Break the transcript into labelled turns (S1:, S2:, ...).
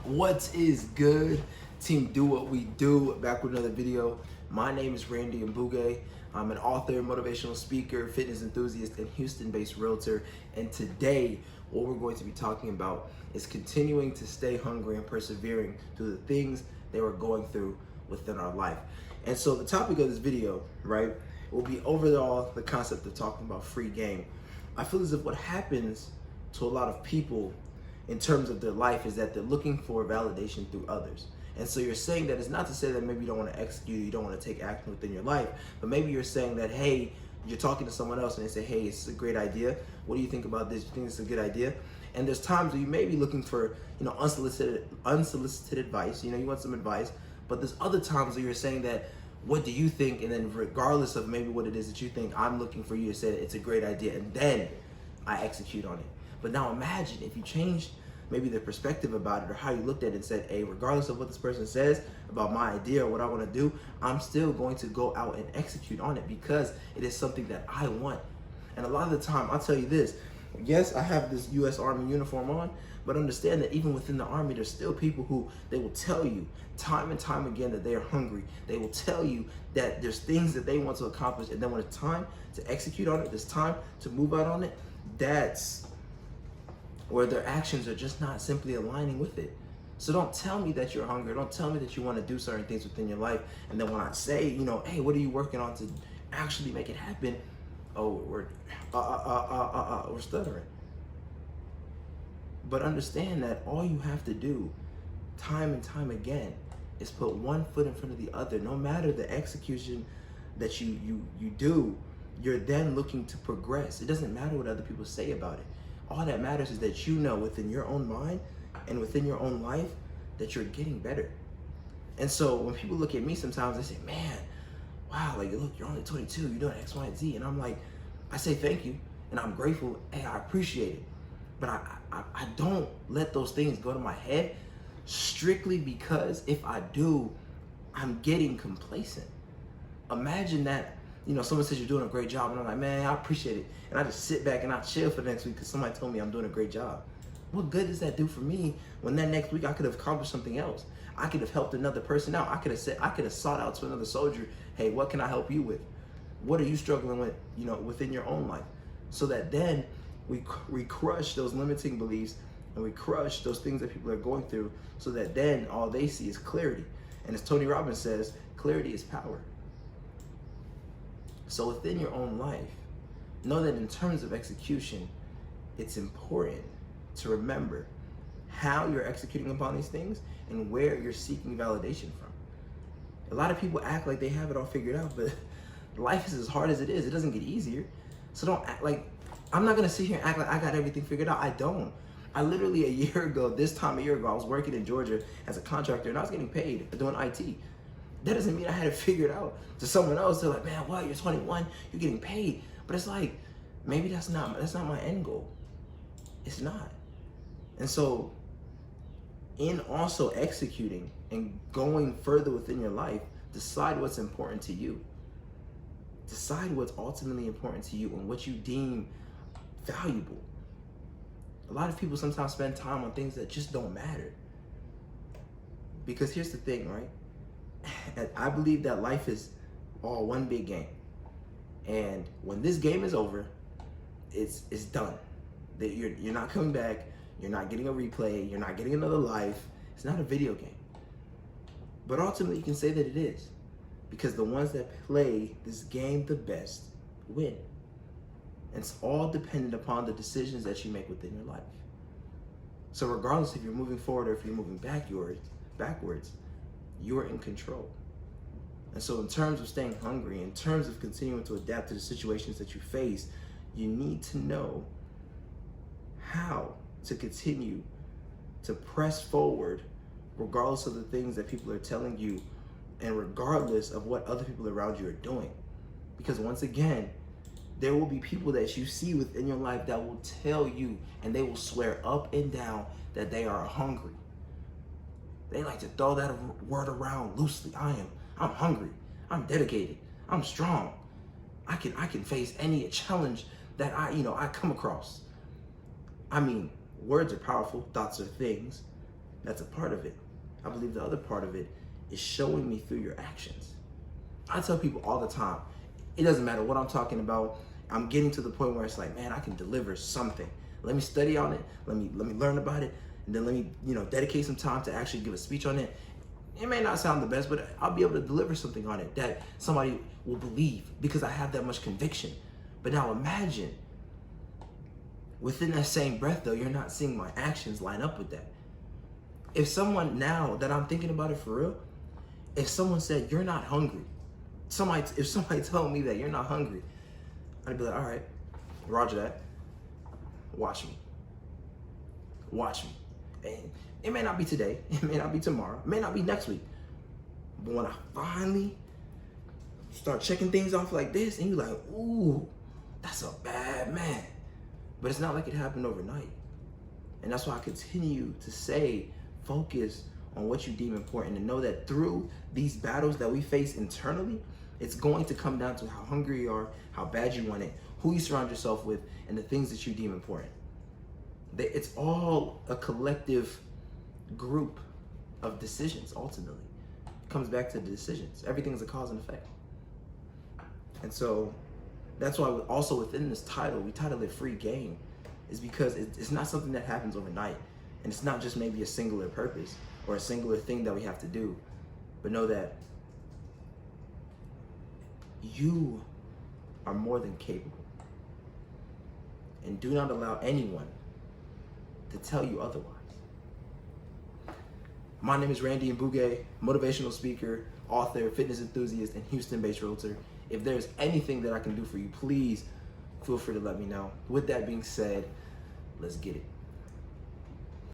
S1: What is good? Team Do What We Do, back with another video. My name is Randy Mbuge. I'm an author, motivational speaker, fitness enthusiast, and Houston-based realtor. And today, what we're going to be talking about is continuing to stay hungry and persevering through the things that we're going through within our life. And so the topic of this video, right, will be overall the concept of talking about free game. I feel as if what happens to a lot of people in terms of their life is that they're looking for validation through others. And so you're saying that it's not to say that maybe you don't want to execute, you don't want to take action within your life, but maybe you're saying that, hey, you're talking to someone else and they say, hey, it's a great idea. What do you think about this? Do you think it's a good idea? And there's times where you may be looking for, unsolicited advice. You want some advice, but there's other times where you're saying that, what do you think? And then regardless of maybe what it is that you think, I'm looking for you to say that it's a great idea, and then I execute on it. But now imagine if you changed maybe the perspective about it or how you looked at it and said, hey, regardless of what this person says about my idea or what I want to do, I'm still going to go out and execute on it because it is something that I want. And a lot of the time, I'll tell you this, yes, I have this U.S. Army uniform on, but understand that even within the Army, there's still people who they will tell you time and time again that they are hungry. They will tell you that there's things that they want to accomplish, and then when it's time to execute on it, it's time to move out on it, that's where their actions are just not simply aligning with it. So don't tell me that you're hungry. Don't tell me that you want to do certain things within your life. And then when I say, hey, what are you working on to actually make it happen? Oh, we're stuttering. But understand that all you have to do time and time again is put one foot in front of the other. No matter the execution that you do, you're then looking to progress. It doesn't matter what other people say about it. All that matters is that you know within your own mind and within your own life that you're getting better. And so when people look at me sometimes, they say, man, wow, like, look, you're only 22, you're doing X, Y, and Z. And I'm like, I say thank you, and I'm grateful, and I appreciate it. But I don't let those things go to my head strictly because if I do, I'm getting complacent. Imagine that, someone says you're doing a great job, and I'm like, man, I appreciate it. And I just sit back and I chill for the next week because somebody told me I'm doing a great job. What good does that do for me when that next week I could have accomplished something else? I could have helped another person out. I could have sought out to another soldier, hey, what can I help you with? What are you struggling with, within your own life? So that then we crush those limiting beliefs and we crush those things that people are going through so that then all they see is clarity. And as Tony Robbins says, clarity is power. So within your own life, know that in terms of execution, it's important to remember how you're executing upon these things and where you're seeking validation from. A lot of people act like they have it all figured out, but life is as hard as it is. It doesn't get easier. So don't act like, I'm not gonna sit here and act like I got everything figured out. I don't. I literally this time a year ago, I was working in Georgia as a contractor and I was getting paid for doing IT. That doesn't mean I had it figured out. To someone else, they're like, man, what, you're 21, you're getting paid. But it's like, maybe that's not my end goal. It's not. And so in also executing and going further within your life, decide what's important to you. Decide what's ultimately important to you and what you deem valuable. A lot of people sometimes spend time on things that just don't matter. Because here's the thing, right? I believe that life is all one big game. And when this game is over, it's done. You're not coming back. You're not getting a replay. You're not getting another life. It's not a video game. But ultimately, you can say that it is. Because the ones that play this game the best win. And it's all dependent upon the decisions that you make within your life. So regardless if you're moving forward or if you're moving backwards, you're in control. And so in terms of staying hungry, in terms of continuing to adapt to the situations that you face, you need to know how to continue to press forward regardless of the things that people are telling you and regardless of what other people around you are doing. Because once again, there will be people that you see within your life that will tell you and they will swear up and down that they are hungry. They like to throw that word around loosely. I'm hungry. I'm dedicated. I'm strong. I can face any challenge that I come across. I mean, words are powerful, thoughts are things. That's a part of it. I believe the other part of it is showing me through your actions. I tell people all the time, it doesn't matter what I'm talking about. I'm getting to the point where it's like, man, I can deliver something. Let me study on it. Let me learn about it. And then let me, dedicate some time to actually give a speech on it. It may not sound the best, but I'll be able to deliver something on it that somebody will believe because I have that much conviction. But now imagine, within that same breath though, you're not seeing my actions line up with that. If someone, now that I'm thinking about it for real, if someone said, you're not hungry, if somebody told me that you're not hungry, I'd be like, all right, roger that. Watch me. And it may not be today, it may not be tomorrow, it may not be next week. But when I finally start checking things off like this, and you're like, ooh, that's a bad man. But it's not like it happened overnight. And that's why I continue to say, focus on what you deem important, and know that through these battles that we face internally, it's going to come down to how hungry you are, how bad you want it, who you surround yourself with, and the things that you deem important. It's all a collective group of decisions, ultimately. It comes back to the decisions. Everything is a cause and effect. And so that's why also within this title, we titled it Free Game, is because it's not something that happens overnight. And it's not just maybe a singular purpose or a singular thing that we have to do, but know that you are more than capable. And do not allow anyone to tell you otherwise. My name is Randy Mbuge, motivational speaker, author, fitness enthusiast, and Houston-based realtor. If there's anything that I can do for you, please feel free to let me know. With that being said, let's get it.